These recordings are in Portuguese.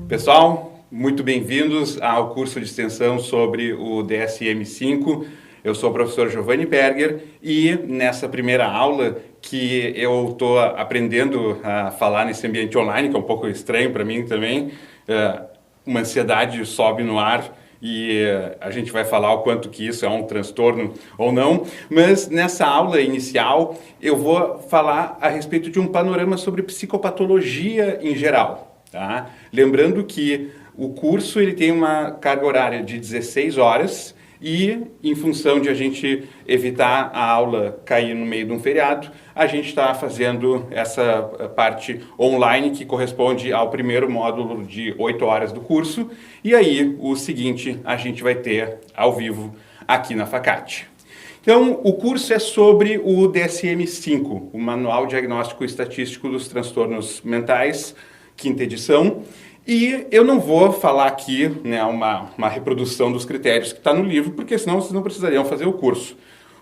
Pessoal, muito bem-vindos ao curso de extensão sobre o DSM-5. Eu sou o professor Giovanni Berger e nessa primeira aula que eu estou aprendendo a falar nesse ambiente online, que é um pouco estranho para mim também, uma ansiedade sobe no ar e a gente vai falar o quanto que isso é um transtorno ou não, mas nessa aula inicial eu vou falar a respeito de um panorama sobre psicopatologia em geral. Tá? Lembrando que o curso ele tem uma carga horária de 16 horas e, em função de a gente evitar a aula cair no meio de um feriado, a gente está fazendo essa parte online que corresponde ao primeiro módulo de 8 horas do curso. E aí, o seguinte, a gente vai ter ao vivo aqui na Facate. Então, o curso é sobre o DSM-5, o Manual Diagnóstico Estatístico dos Transtornos Mentais, quinta edição, e eu não vou falar aqui uma reprodução dos critérios que está no livro, porque senão vocês não precisariam fazer o curso.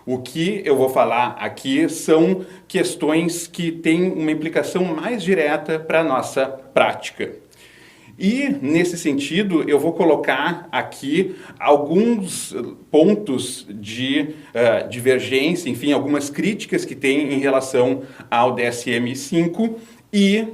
O que eu vou falar aqui são questões que têm uma implicação mais direta para a nossa prática. E, nesse sentido, eu vou colocar aqui alguns pontos de divergência, enfim, algumas críticas que tem em relação ao DSM-5 e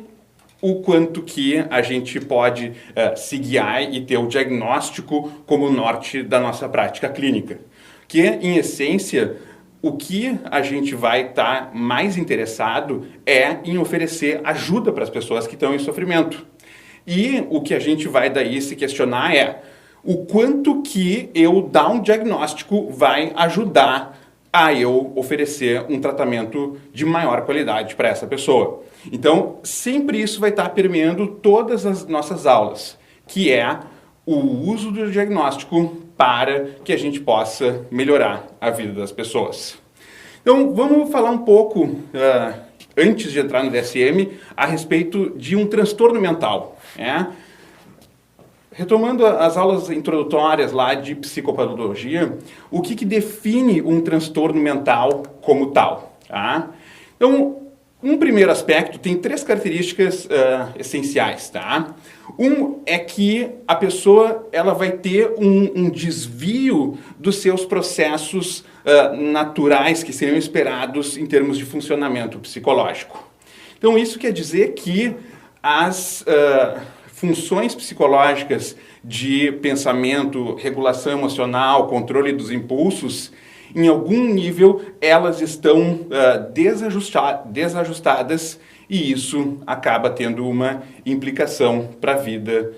o quanto que a gente pode se guiar e ter o diagnóstico como norte da nossa prática clínica. Que, em essência, o que a gente vai estar mais interessado é em oferecer ajuda para as pessoas que estão em sofrimento. E o que a gente vai daí se questionar é o quanto que eu dar um diagnóstico vai ajudar a eu oferecer um tratamento de maior qualidade para essa pessoa. Então, sempre isso vai estar permeando todas as nossas aulas, que é o uso do diagnóstico para que a gente possa melhorar a vida das pessoas. Então, vamos falar um pouco, antes de entrar no DSM, a respeito de um transtorno mental. Retomando as aulas introdutórias lá de psicopatologia, o que define um transtorno mental como tal? Tá? Então, um primeiro aspecto tem 3 características essenciais. Tá? Um é que a pessoa ela vai ter um desvio dos seus processos naturais que seriam esperados em termos de funcionamento psicológico. Então, isso quer dizer que as funções psicológicas de pensamento, regulação emocional, controle dos impulsos, em algum nível elas estão desajustadas e isso acaba tendo uma implicação para a vida,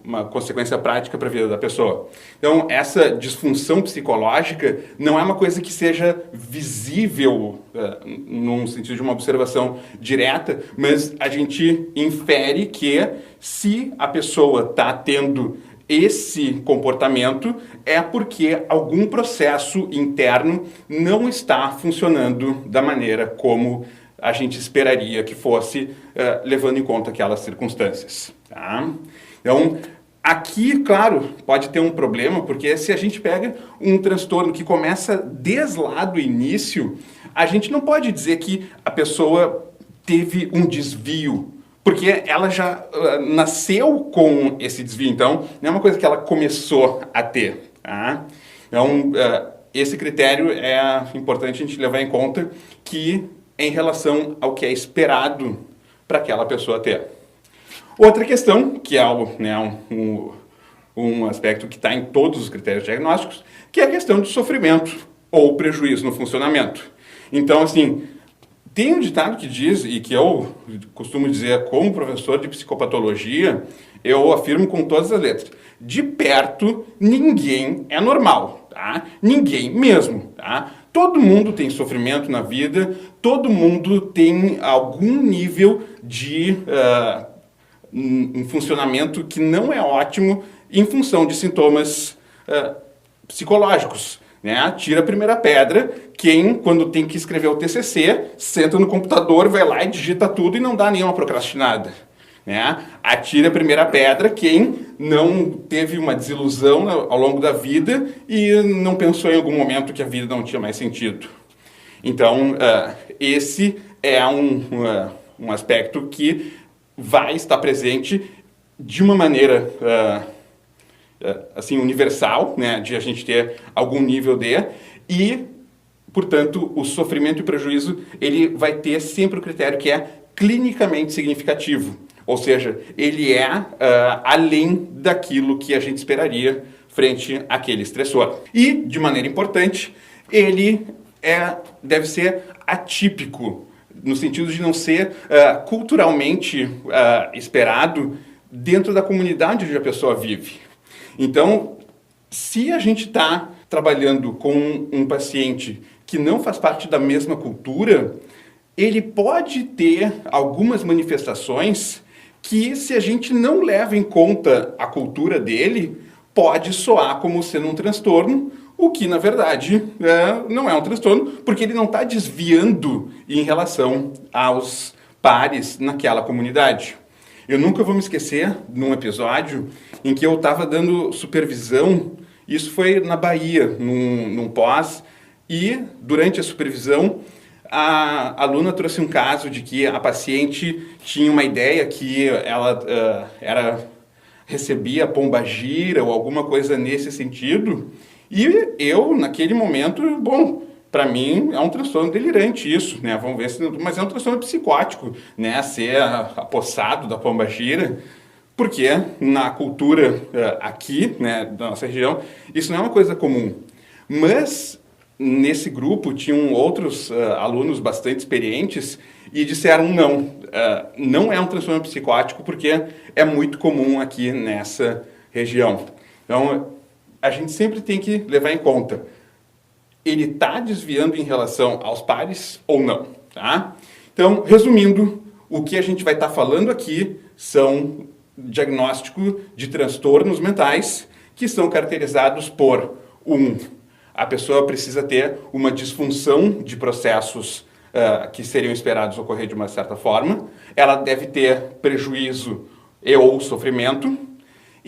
uma consequência prática para a vida da pessoa. Então, essa disfunção psicológica não é uma coisa que seja visível num sentido de uma observação direta, mas a gente infere que se a pessoa está tendo esse comportamento é porque algum processo interno não está funcionando da maneira como a gente esperaria que fosse, levando em conta aquelas circunstâncias. Tá? Então, aqui, claro, pode ter um problema, porque se a gente pega um transtorno que começa desde lá do início, a gente não pode dizer que a pessoa teve um desvio, porque ela já nasceu com esse desvio, então não é uma coisa que ela começou a ter. Tá? Então, esse critério é importante a gente levar em conta que em relação ao que é esperado para aquela pessoa ter. Outra questão, que é um aspecto que está em todos os critérios diagnósticos, que é a questão do sofrimento ou prejuízo no funcionamento. Então, assim, tem um ditado que diz, e que eu costumo dizer como professor de psicopatologia, eu afirmo com todas as letras, de perto ninguém é normal, tá? Ninguém mesmo, tá? Todo mundo tem sofrimento na vida, todo mundo tem algum nível de um funcionamento que não é ótimo em função de sintomas psicológicos. Né? Tira a primeira pedra, quem, quando tem que escrever o TCC, senta no computador, vai lá e digita tudo e não dá nenhuma procrastinada. Né? Atira a primeira pedra, quem não teve uma desilusão ao longo da vida e não pensou em algum momento que a vida não tinha mais sentido. Então, esse é um aspecto que vai estar presente de uma maneira assim, universal, né, de a gente ter algum nível e, portanto, o sofrimento e prejuízo, ele vai ter sempre o critério que é clinicamente significativo, ou seja, ele é além daquilo que a gente esperaria frente àquele estressor. E, de maneira importante, ele deve ser atípico, no sentido de não ser culturalmente esperado dentro da comunidade onde a pessoa vive. Então, se a gente está trabalhando com um paciente que não faz parte da mesma cultura, ele pode ter algumas manifestações que, se a gente não leva em conta a cultura dele, pode soar como sendo um transtorno, o que, na verdade, não é um transtorno, porque ele não está desviando em relação aos pares naquela comunidade. Eu nunca vou me esquecer de um episódio em que eu estava dando supervisão, isso foi na Bahia, num pós, e durante a supervisão, a aluna trouxe um caso de que a paciente tinha uma ideia que ela recebia pombagira ou alguma coisa nesse sentido, e eu, naquele momento, bom, para mim é um transtorno delirante isso, né? Vamos ver se, mas é um transtorno psicótico, né? Ser apossado da pombagira, porque na cultura aqui, né, da nossa região, isso não é uma coisa comum. Mas nesse grupo tinham outros alunos bastante experientes e disseram não é um transtorno psicótico porque é muito comum aqui nessa região. Então, a gente sempre tem que levar em conta, ele está desviando em relação aos pares ou não, tá? Então, resumindo, o que a gente vai estar falando aqui são diagnóstico de transtornos mentais que são caracterizados por a pessoa precisa ter uma disfunção de processos que seriam esperados ocorrer de uma certa forma, ela deve ter prejuízo e ou sofrimento,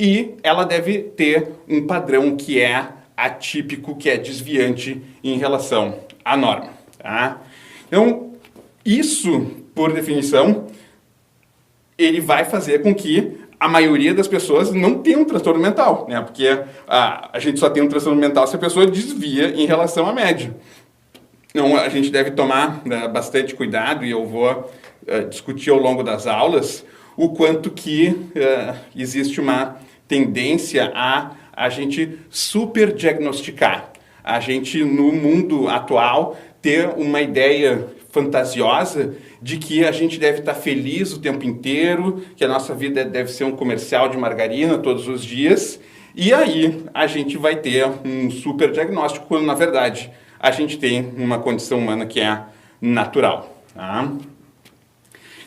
e ela deve ter um padrão que é atípico, que é desviante em relação à norma. Tá? Então, isso, por definição, ele vai fazer com que a maioria das pessoas não tenha um transtorno mental, né? Porque a gente só tem um transtorno mental se a pessoa desvia em relação à média. Então, a gente deve tomar bastante cuidado, e eu vou discutir ao longo das aulas o quanto que existe uma tendência a gente superdiagnosticar. A gente, no mundo atual, ter uma ideia fantasiosa de que a gente deve estar feliz o tempo inteiro, que a nossa vida deve ser um comercial de margarina todos os dias, e aí a gente vai ter um superdiagnóstico, quando na verdade a gente tem uma condição humana que é natural. Tá?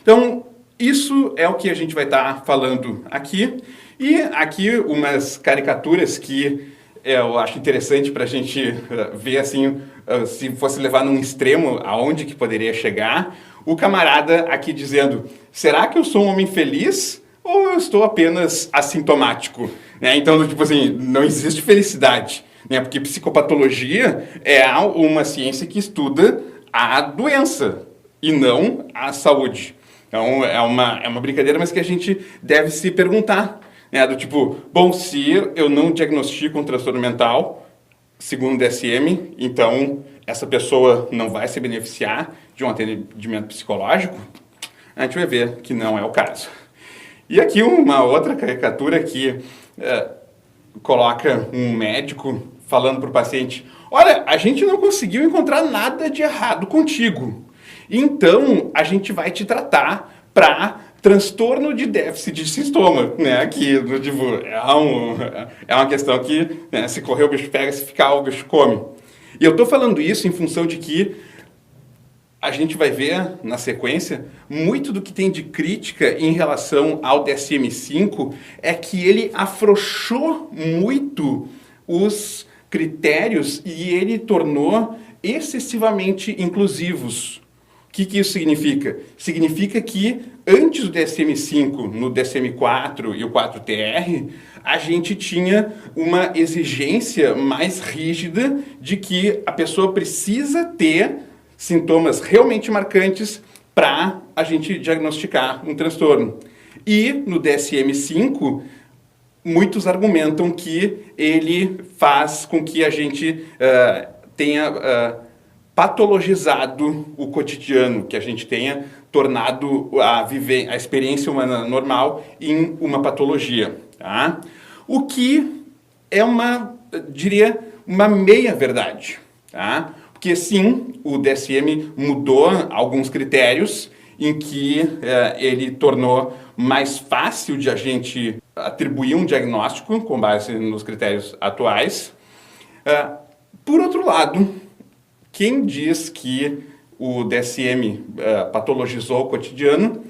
Então, isso é o que a gente vai estar falando aqui. E aqui umas caricaturas que eu acho interessante para a gente ver assim, se fosse levar num extremo, aonde que poderia chegar. O camarada aqui dizendo, será que eu sou um homem feliz ou eu estou apenas assintomático? Né? Então, tipo assim, não existe felicidade. Né? Porque psicopatologia é uma ciência que estuda a doença e não a saúde. Então, é uma brincadeira, mas que a gente deve se perguntar. Né? Do tipo, bom, se eu não diagnostico um transtorno mental, segundo o DSM, então essa pessoa não vai se beneficiar de um atendimento psicológico? A gente vai ver que não é o caso. E aqui uma outra caricatura que coloca um médico falando para o paciente, olha, a gente não conseguiu encontrar nada de errado contigo, então a gente vai te tratar para transtorno de déficit de sintoma, né? Que tipo, é uma questão que, né, se correr o bicho pega, se ficar o bicho come. E eu estou falando isso em função de que a gente vai ver na sequência muito do que tem de crítica em relação ao DSM-5 é que ele afrouxou muito os critérios e ele tornou excessivamente inclusivos. O que isso significa? Significa que antes do DSM-5, no DSM-4 e o 4TR, a gente tinha uma exigência mais rígida de que a pessoa precisa ter sintomas realmente marcantes para a gente diagnosticar um transtorno. E no DSM-5, muitos argumentam que ele faz com que a gente tenha patologizado o cotidiano, que a gente tenha tornado a experiência humana normal em uma patologia. Tá? O que é diria, uma meia-verdade. Tá? Porque sim, o DSM mudou alguns critérios em que ele tornou mais fácil de a gente atribuir um diagnóstico com base nos critérios atuais. Por outro lado, quem diz que o DSM patologizou o cotidiano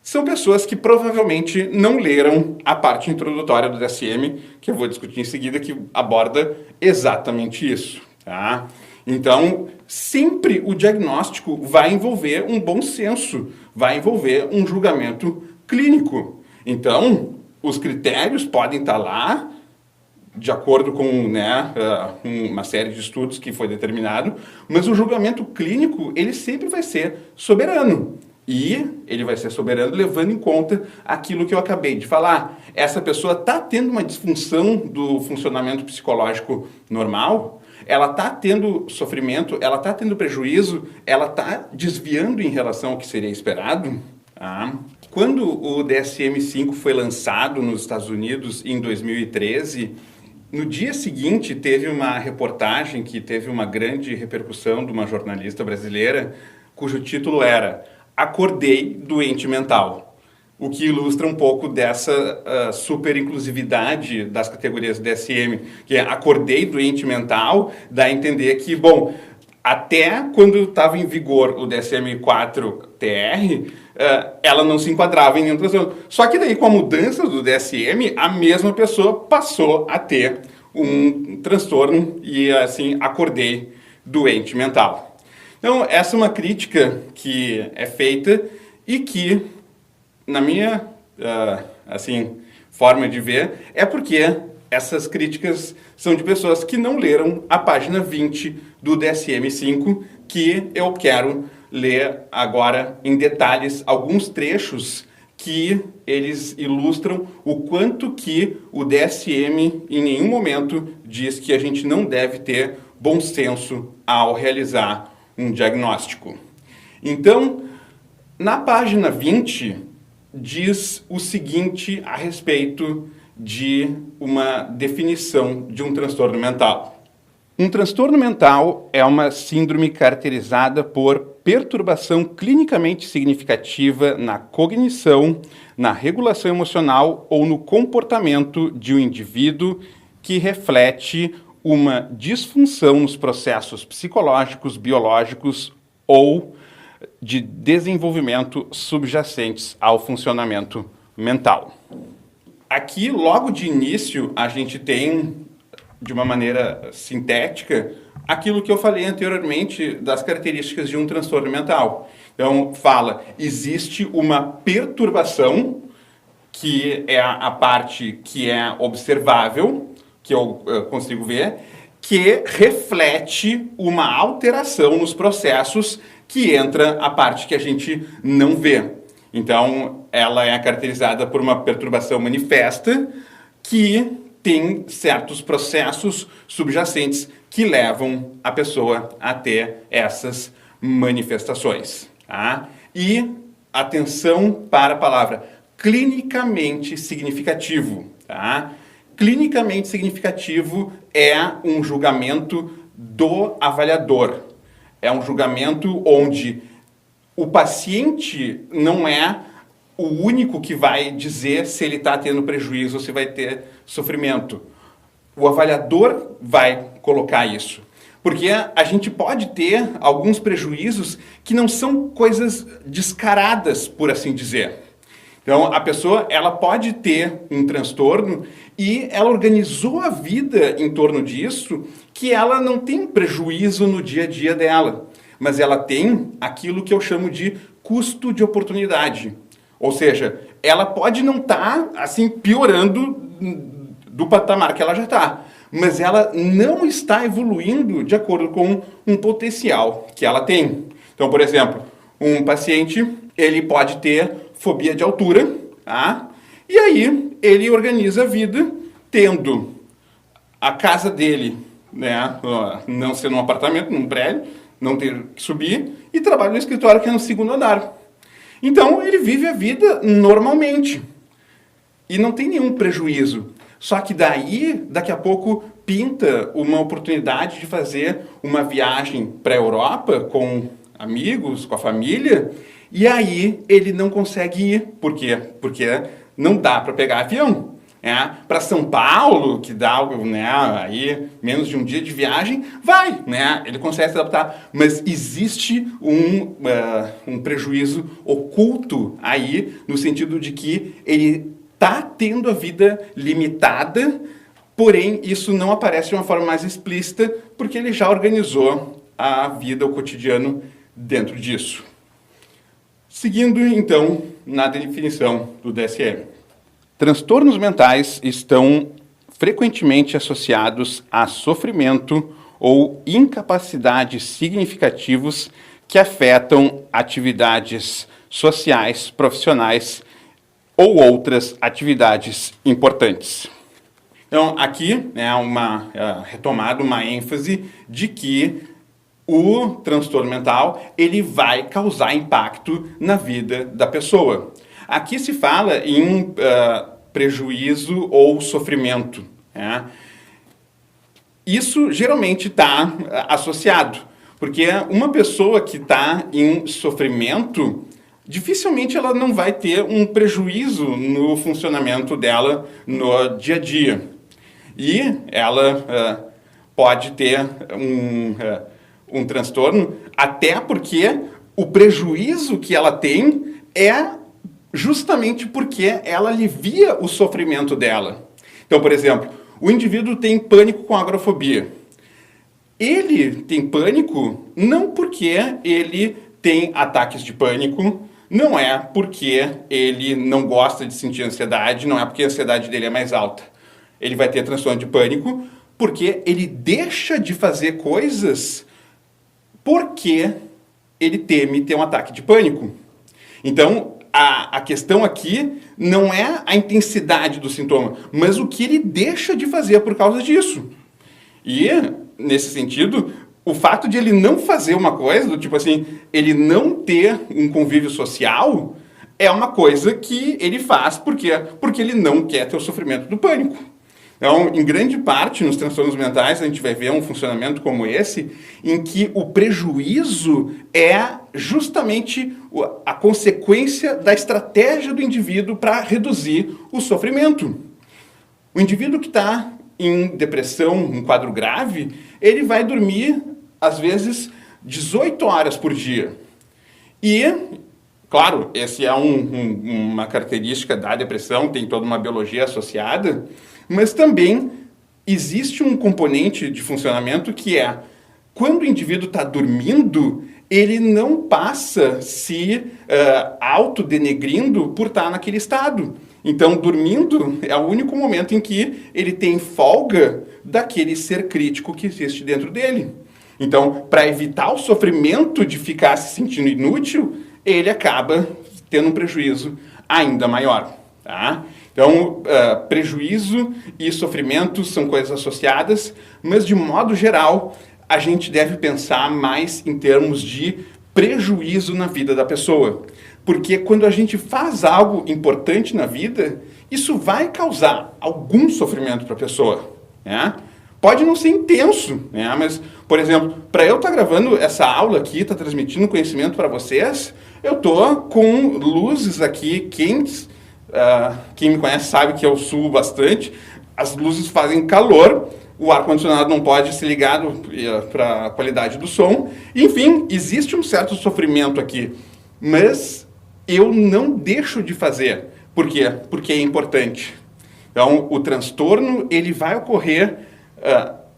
são pessoas que provavelmente não leram a parte introdutória do DSM, que eu vou discutir em seguida, que aborda exatamente isso. Tá? Então, sempre o diagnóstico vai envolver um bom senso, vai envolver um julgamento clínico. Então, os critérios podem estar lá, de acordo com uma série de estudos que foi determinado, mas o julgamento clínico, ele sempre vai ser soberano. E ele vai ser soberano levando em conta aquilo que eu acabei de falar. Essa pessoa está tendo uma disfunção do funcionamento psicológico normal, ela está tendo sofrimento, ela está tendo prejuízo, ela está desviando em relação ao que seria esperado. Tá? Quando o DSM-5 foi lançado nos Estados Unidos em 2013, no dia seguinte teve uma reportagem que teve uma grande repercussão de uma jornalista brasileira, cujo título era "Acordei doente mental", o que ilustra um pouco dessa super inclusividade das categorias DSM, que é "acordei doente mental", dá a entender que, bom, até quando estava em vigor o DSM-4-TR, ela não se enquadrava em nenhum transtorno. Só que daí, com a mudança do DSM, a mesma pessoa passou a ter um transtorno e, assim, acordei doente mental. Então, essa é uma crítica que é feita e que, na minha forma de ver, é porque essas críticas são de pessoas que não leram a página 20 do DSM-5, que eu quero ler agora em detalhes alguns trechos que eles ilustram o quanto que o DSM em nenhum momento diz que a gente não deve ter bom senso ao realizar um diagnóstico. Então, na página 20, diz o seguinte a respeito de uma definição de um transtorno mental. Um transtorno mental é uma síndrome caracterizada por perturbação clinicamente significativa na cognição, na regulação emocional ou no comportamento de um indivíduo que reflete uma disfunção nos processos psicológicos, biológicos ou de desenvolvimento subjacentes ao funcionamento mental. Aqui, logo de início, a gente tem, de uma maneira sintética, aquilo que eu falei anteriormente das características de um transtorno mental. Então, existe uma perturbação, que é a parte que é observável, que eu consigo ver, que reflete uma alteração nos processos, que entra a parte que a gente não vê. Então, ela é caracterizada por uma perturbação manifesta que tem certos processos subjacentes que levam a pessoa a ter essas manifestações. Tá? E atenção para a palavra clinicamente significativo. Tá? Clinicamente significativo é um julgamento do avaliador. É um julgamento onde o paciente não é o único que vai dizer se ele está tendo prejuízo ou se vai ter sofrimento. O avaliador vai colocar isso. Porque a gente pode ter alguns prejuízos que não são coisas descaradas, por assim dizer. Então, a pessoa ela pode ter um transtorno e ela organizou a vida em torno disso, que ela não tem prejuízo no dia a dia dela, mas ela tem aquilo que eu chamo de custo de oportunidade. Ou seja, ela pode não estar assim piorando do patamar que ela já está, mas ela não está evoluindo de acordo com um potencial que ela tem. Então, por exemplo, Um paciente, ele pode ter fobia de altura, tá? E aí ele organiza a vida tendo a casa dele, né, não ser num apartamento, num prédio, não ter que subir, e trabalha no escritório que é no segundo andar. Então ele vive a vida normalmente e não tem nenhum prejuízo. Só que daí, daqui a pouco, pinta uma oportunidade de fazer uma viagem para a Europa com amigos, com a família, e aí ele não consegue ir. Por quê? Porque não dá para pegar avião. Para São Paulo, que dá, né, aí menos de um dia de viagem, vai, né? Ele consegue se adaptar, mas existe um prejuízo oculto aí, no sentido de que ele está tendo a vida limitada, porém isso não aparece de uma forma mais explícita, porque ele já organizou a vida, o cotidiano dentro disso. Seguindo, então, na definição do DSM. Transtornos mentais estão frequentemente associados a sofrimento ou incapacidades significativos que afetam atividades sociais, profissionais ou outras atividades importantes. Então, aqui é uma retomada, uma ênfase de que o transtorno mental ele vai causar impacto na vida da pessoa. Aqui se fala em prejuízo ou sofrimento. Isso geralmente está associado, porque uma pessoa que está em sofrimento, dificilmente ela não vai ter um prejuízo no funcionamento dela no dia a dia. E ela pode ter um transtorno, até porque o prejuízo que ela tem é justamente porque ela alivia o sofrimento dela. Então, por exemplo, o indivíduo tem pânico com agrofobia. Ele tem pânico não porque ele tem ataques de pânico, não é porque ele não gosta de sentir ansiedade, não é porque a ansiedade dele é mais alta. Ele vai ter transtorno de pânico porque ele deixa de fazer coisas porque ele teme ter um ataque de pânico. Então, a questão aqui não é a intensidade do sintoma, mas o que ele deixa de fazer por causa disso. E, nesse sentido, o fato de ele não fazer uma coisa, do tipo assim, ele não ter um convívio social, é uma coisa que ele faz porque ele não quer ter o sofrimento do pânico. Então, em grande parte, nos transtornos mentais, a gente vai ver um funcionamento como esse, em que o prejuízo é justamente a consequência da estratégia do indivíduo para reduzir o sofrimento. O indivíduo que está em depressão, um quadro grave, ele vai dormir, às vezes, 18 horas por dia. E, claro, essa é uma característica da depressão, tem toda uma biologia associada, mas também existe um componente de funcionamento que é, quando o indivíduo está dormindo, ele não passa se autodenegrindo por estar naquele estado. Então, dormindo é o único momento em que ele tem folga daquele ser crítico que existe dentro dele. Então, para evitar o sofrimento de ficar se sentindo inútil, ele acaba tendo um prejuízo ainda maior. Tá? Então, prejuízo e sofrimento são coisas associadas, mas de modo geral, a gente deve pensar mais em termos de prejuízo na vida da pessoa. Porque quando a gente faz algo importante na vida, isso vai causar algum sofrimento para a pessoa. Né? Pode não ser intenso, né? Mas, por exemplo, para eu estar gravando essa aula aqui, estar transmitindo conhecimento para vocês, eu estou com luzes aqui quentes. Quem me conhece sabe que eu suo bastante, as luzes fazem calor, o ar-condicionado não pode ser ligado para a qualidade do som, enfim, existe um certo sofrimento aqui, mas eu não deixo de fazer. Por quê? Porque é importante. Então, o transtorno ele vai ocorrer,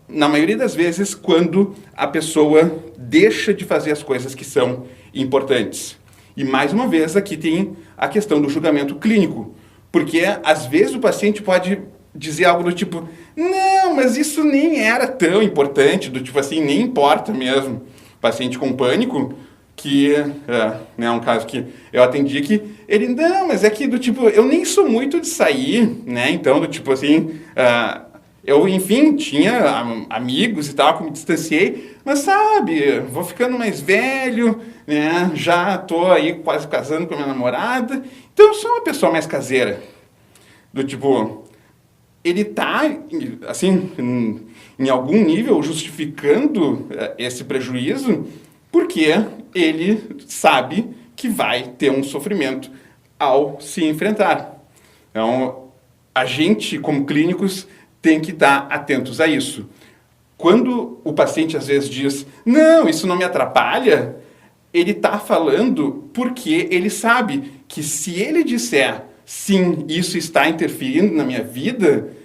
na maioria das vezes, quando a pessoa deixa de fazer as coisas que são importantes. E, mais uma vez, aqui tem a questão do julgamento clínico. Porque, às vezes, o paciente pode dizer algo do tipo, não, mas isso nem era tão importante, do tipo assim, nem importa mesmo. O paciente com pânico que é um caso que eu atendi que ele, não, mas é que do tipo, eu nem sou muito de sair, né? Então, do tipo assim, eu, enfim, tinha amigos e tal, que me distanciei, mas sabe, vou ficando mais velho, né? Já tô aí quase casando com a minha namorada, então eu sou uma pessoa mais caseira. Do tipo, ele tá, assim, em algum nível justificando esse prejuízo, porque ele sabe que vai ter um sofrimento ao se enfrentar. Então, a gente, como clínicos, tem que estar atentos a isso. Quando o paciente às vezes diz, não, isso não me atrapalha, ele está falando porque ele sabe que se ele disser, sim, isso está interferindo na minha vida,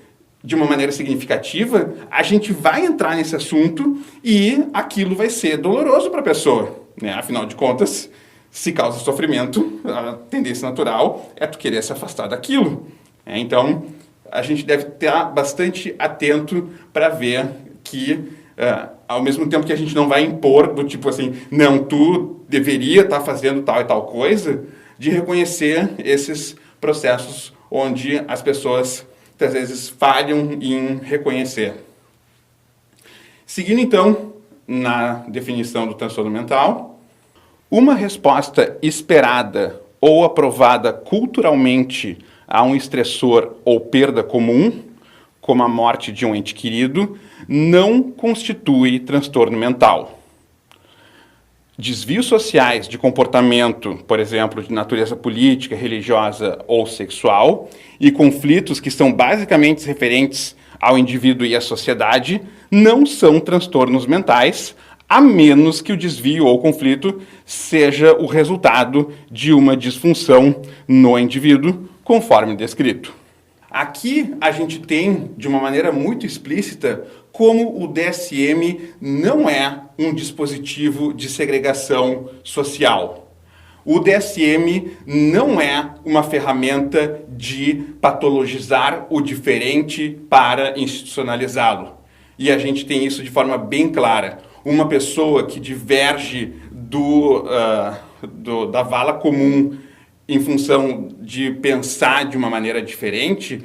de uma maneira significativa, a gente vai entrar nesse assunto e aquilo vai ser doloroso para a pessoa, né? Afinal de contas, se causa sofrimento, a tendência natural é tu querer se afastar daquilo. Então, a gente deve estar bastante atento para ver que, ao mesmo tempo que a gente não vai impor do tipo assim, não, tu deveria estar fazendo tal e tal coisa, de reconhecer esses processos onde as pessoas às vezes falham em reconhecer. Seguindo então na definição do transtorno mental, uma resposta esperada ou aprovada culturalmente a um estressor ou perda comum, como a morte de um ente querido, não constitui transtorno mental. Desvios sociais de comportamento, por exemplo, de natureza política, religiosa ou sexual, e conflitos que são basicamente referentes ao indivíduo e à sociedade, não são transtornos mentais, a menos que o desvio ou conflito seja o resultado de uma disfunção no indivíduo, conforme descrito. Aqui a gente tem, de uma maneira muito explícita, como o DSM não é um dispositivo de segregação social. O DSM não é uma ferramenta de patologizar o diferente para institucionalizá-lo. E a gente tem isso de forma bem clara. Uma pessoa que diverge da vala comum em função de pensar de uma maneira diferente,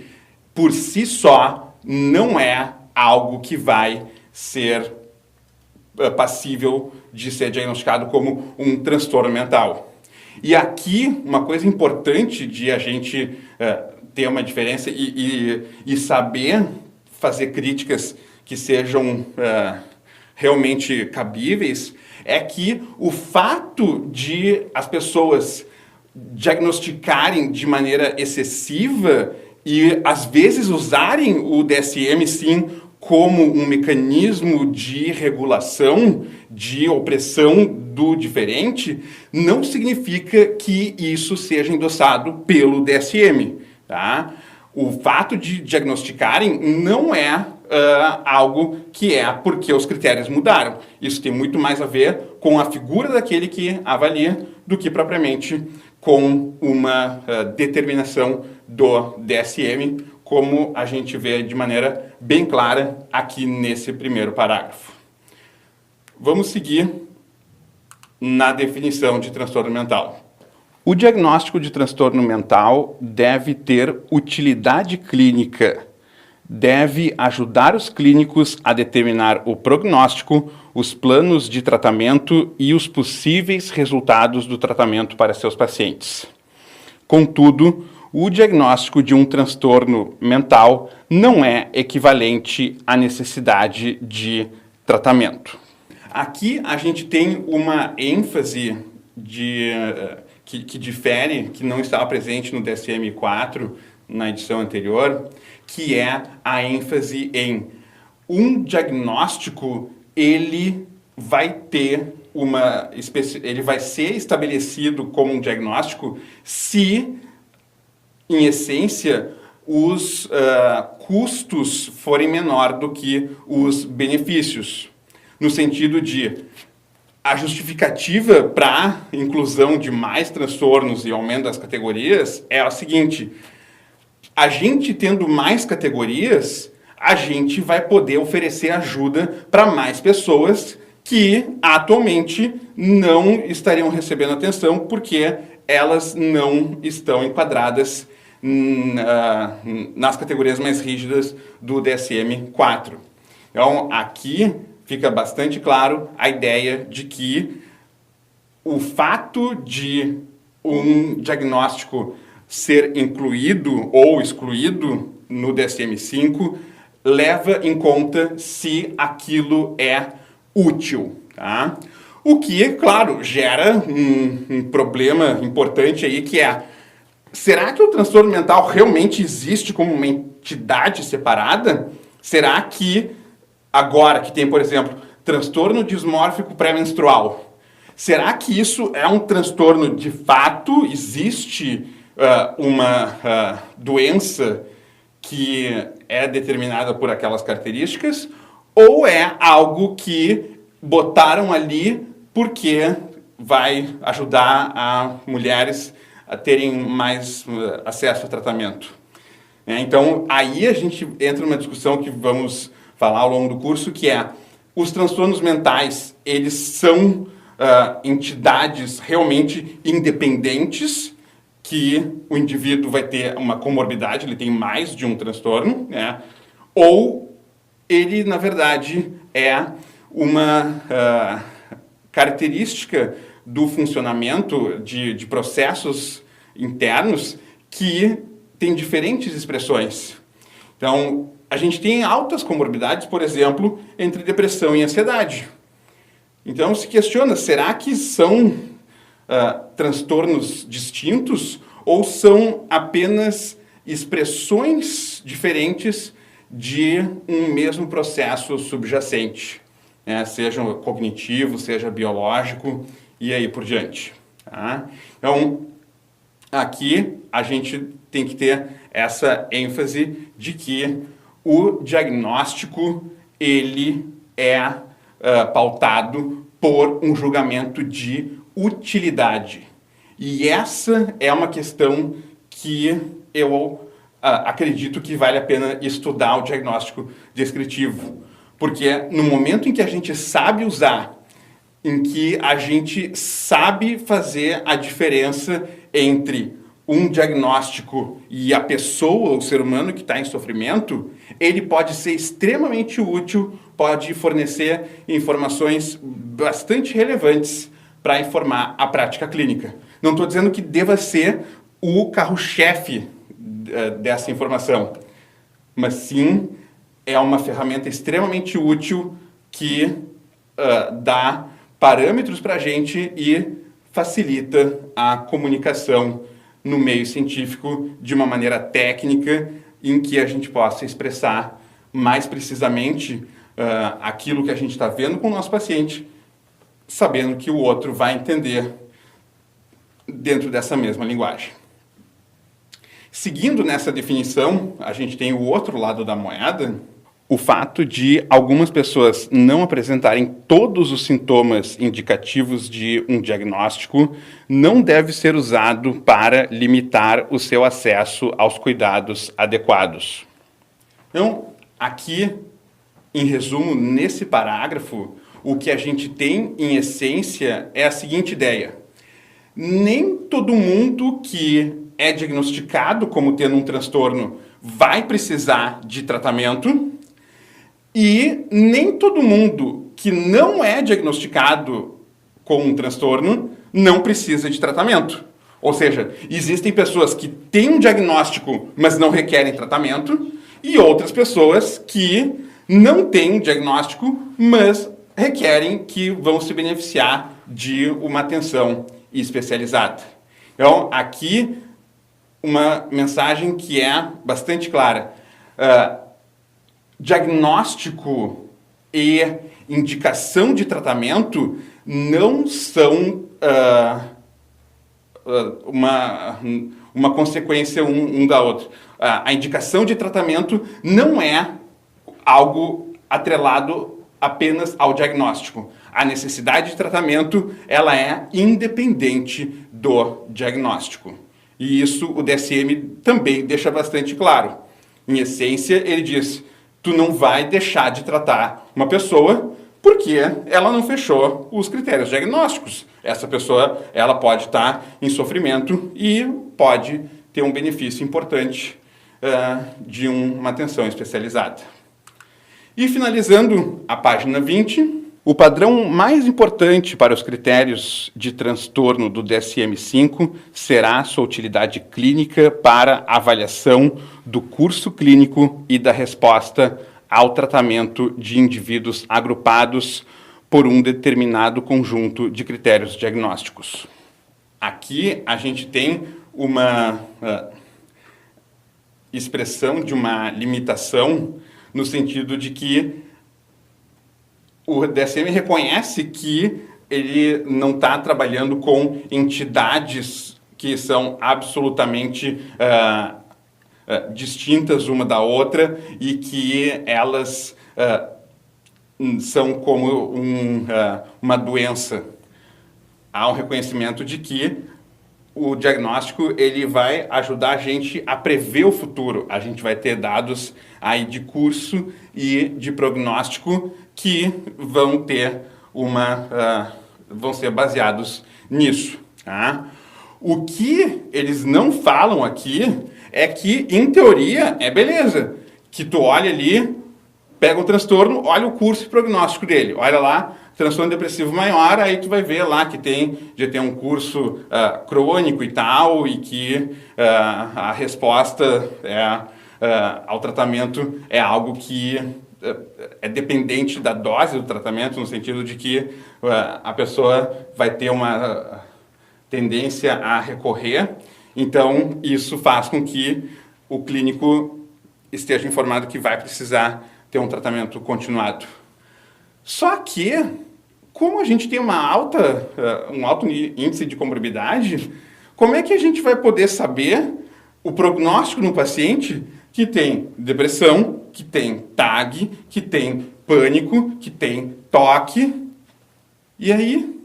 por si só, não é algo que vai ser passível de ser diagnosticado como um transtorno mental. E aqui, uma coisa importante de a gente ter uma diferença e saber fazer críticas que sejam realmente cabíveis, é que o fato de as pessoas diagnosticarem de maneira excessiva e às vezes usarem o DSM sim como um mecanismo de regulação, de opressão do diferente, não significa que isso seja endossado pelo DSM. Tá? O fato de diagnosticarem não é algo que é porque os critérios mudaram. Isso tem muito mais a ver com a figura daquele que avalia do que propriamente com uma determinação do DSM, como a gente vê de maneira bem clara aqui nesse primeiro parágrafo. Vamos seguir na definição de transtorno mental. O diagnóstico de transtorno mental deve ter utilidade clínica, deve ajudar os clínicos a determinar o prognóstico, os planos de tratamento e os possíveis resultados do tratamento para seus pacientes. Contudo, o diagnóstico de um transtorno mental não é equivalente à necessidade de tratamento. Aqui a gente tem uma ênfase que difere, que não estava presente no DSM-4, na edição anterior, que é a ênfase em um diagnóstico, ele vai ser estabelecido como um diagnóstico se, em essência, os custos forem menor do que os benefícios, no sentido de a justificativa para a inclusão de mais transtornos e aumento das categorias é a seguinte: a gente tendo mais categorias, a gente vai poder oferecer ajuda para mais pessoas que atualmente não estariam recebendo atenção porque elas não estão enquadradas nas categorias mais rígidas do DSM-4. Então, aqui fica bastante claro a ideia de que o fato de um diagnóstico ser incluído ou excluído no DSM-5 leva em conta se aquilo é útil, tá? O que, claro, gera um problema importante aí, que é: será que o transtorno mental realmente existe como uma entidade separada? Será que agora que tem, por exemplo, transtorno dismórfico pré-menstrual, será que isso é um transtorno de fato? Existe uma doença que é determinada por aquelas características? Ou é algo que botaram ali porque vai ajudar a mulheres a terem mais acesso ao tratamento? Então, aí a gente entra numa discussão que vamos falar ao longo do curso, que é: os transtornos mentais, eles são entidades realmente independentes, que o indivíduo vai ter uma comorbidade, ele tem mais de um transtorno, né? Ou ele, na verdade, é uma característica do funcionamento de processos internos que tem diferentes expressões. Então, a gente tem altas comorbidades, por exemplo, entre depressão e ansiedade. Então, se questiona, será que são transtornos distintos ou são apenas expressões diferentes de um mesmo processo subjacente, né? Seja cognitivo, seja biológico e aí por diante, tá? Então, aqui a gente tem que ter essa ênfase de que o diagnóstico, ele é pautado por um julgamento de utilidade. E essa é uma questão que eu acredito que vale a pena estudar o diagnóstico descritivo. Porque no momento em que a gente sabe usar, em que a gente sabe fazer a diferença entre um diagnóstico e a pessoa, o ser humano que está em sofrimento, ele pode ser extremamente útil, pode fornecer informações bastante relevantes para informar a prática clínica. Não estou dizendo que deva ser o carro-chefe dessa informação, mas sim é uma ferramenta extremamente útil que dá parâmetros para a gente e facilita a comunicação no meio científico de uma maneira técnica, em que a gente possa expressar mais precisamente aquilo que a gente está vendo com o nosso paciente, sabendo que o outro vai entender dentro dessa mesma linguagem. Seguindo nessa definição, a gente tem o outro lado da moeda, o fato de algumas pessoas não apresentarem todos os sintomas indicativos de um diagnóstico não deve ser usado para limitar o seu acesso aos cuidados adequados. Então, aqui, em resumo, nesse parágrafo, o que a gente tem, em essência, é a seguinte ideia: nem todo mundo que é diagnosticado como tendo um transtorno vai precisar de tratamento, e nem todo mundo que não é diagnosticado com um transtorno não precisa de tratamento. Ou seja, existem pessoas que têm um diagnóstico, mas não requerem tratamento, e outras pessoas que não têm diagnóstico, mas requerem, que vão se beneficiar de uma atenção especializada. Então, aqui, uma mensagem que é bastante clara. Diagnóstico e indicação de tratamento não são uma consequência um da outra. A indicação de tratamento não é algo atrelado apenas ao diagnóstico. A necessidade de tratamento, ela é independente do diagnóstico. E isso o DSM também deixa bastante claro. Em essência, ele diz: tu não vai deixar de tratar uma pessoa Porque ela não fechou os critérios diagnósticos. Essa pessoa, ela pode estar em sofrimento e pode ter um benefício importante de uma atenção especializada. E finalizando a página 20, o padrão mais importante para os critérios de transtorno do DSM-5 será sua utilidade clínica para avaliação do curso clínico e da resposta ao tratamento de indivíduos agrupados por um determinado conjunto de critérios diagnósticos. Aqui a gente tem uma expressão de uma limitação no sentido de que o DSM reconhece que ele não está trabalhando com entidades que são absolutamente distintas uma da outra e que elas são como uma doença. Há um reconhecimento de que o diagnóstico ele vai ajudar a gente a prever o futuro. A gente vai ter dados aí de curso e de prognóstico que vão ter vão ser baseados nisso. Tá? O que eles não falam aqui é que, em teoria, é beleza. Que tu olha ali, pega o transtorno, olha o curso e prognóstico dele. Olha lá, transtorno depressivo maior, aí tu vai ver lá que já tem um curso crônico e tal, e que a resposta ao tratamento é algo que é dependente da dose do tratamento, no sentido de que a pessoa vai ter uma tendência a recorrer. Então, isso faz com que o clínico esteja informado que vai precisar ter um tratamento continuado. Só que, como a gente tem um alto índice de comorbidade, como é que a gente vai poder saber o prognóstico no paciente que tem depressão, que tem TAG, que tem pânico, que tem toque? E aí?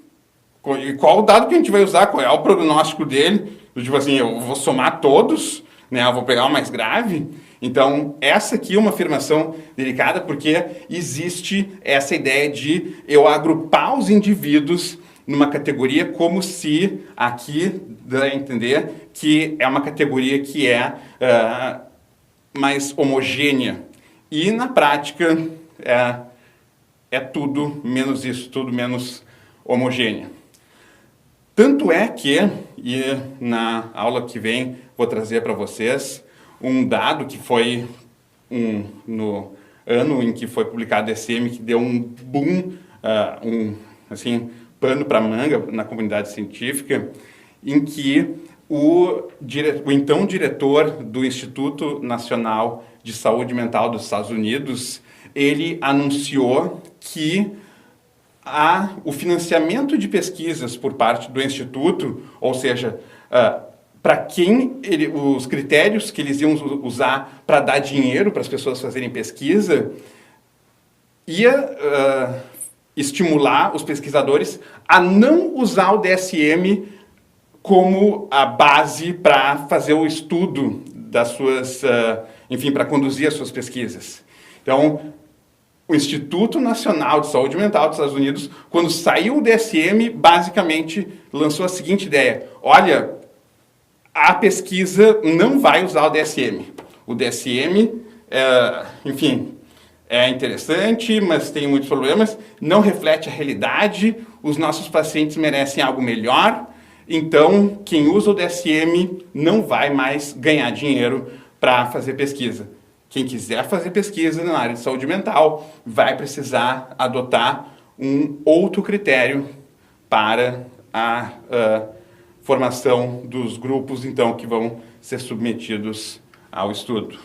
Qual o dado que a gente vai usar? Qual é o prognóstico dele? Tipo assim, eu vou somar todos, né? Eu vou pegar o mais grave. Então, essa aqui é uma afirmação delicada, porque existe essa ideia de eu agrupar os indivíduos numa categoria como se aqui dá a entender que é uma categoria que é mais homogênea. E na prática é tudo menos isso, tudo menos homogênea. Tanto é que, e na aula que vem vou trazer para vocês um dado que foi no ano em que foi publicado o DSM, que deu um boom, pano para manga na comunidade científica, em que o então diretor do Instituto Nacional de Saúde Mental dos Estados Unidos, ele anunciou que o financiamento de pesquisas por parte do Instituto, ou seja, para os critérios que eles iam usar para dar dinheiro para as pessoas fazerem pesquisa, ia estimular os pesquisadores a não usar o DSM como a base para fazer o estudo das suas, para conduzir as suas pesquisas. Então, o Instituto Nacional de Saúde Mental dos Estados Unidos, quando saiu o DSM, basicamente lançou a seguinte ideia: olha, a pesquisa não vai usar o DSM. O DSM, é interessante, mas tem muitos problemas, não reflete a realidade, os nossos pacientes merecem algo melhor, então quem usa o DSM não vai mais ganhar dinheiro para fazer pesquisa. Quem quiser fazer pesquisa na área de saúde mental vai precisar adotar um outro critério para a formação dos grupos, então, que vão ser submetidos ao estudo.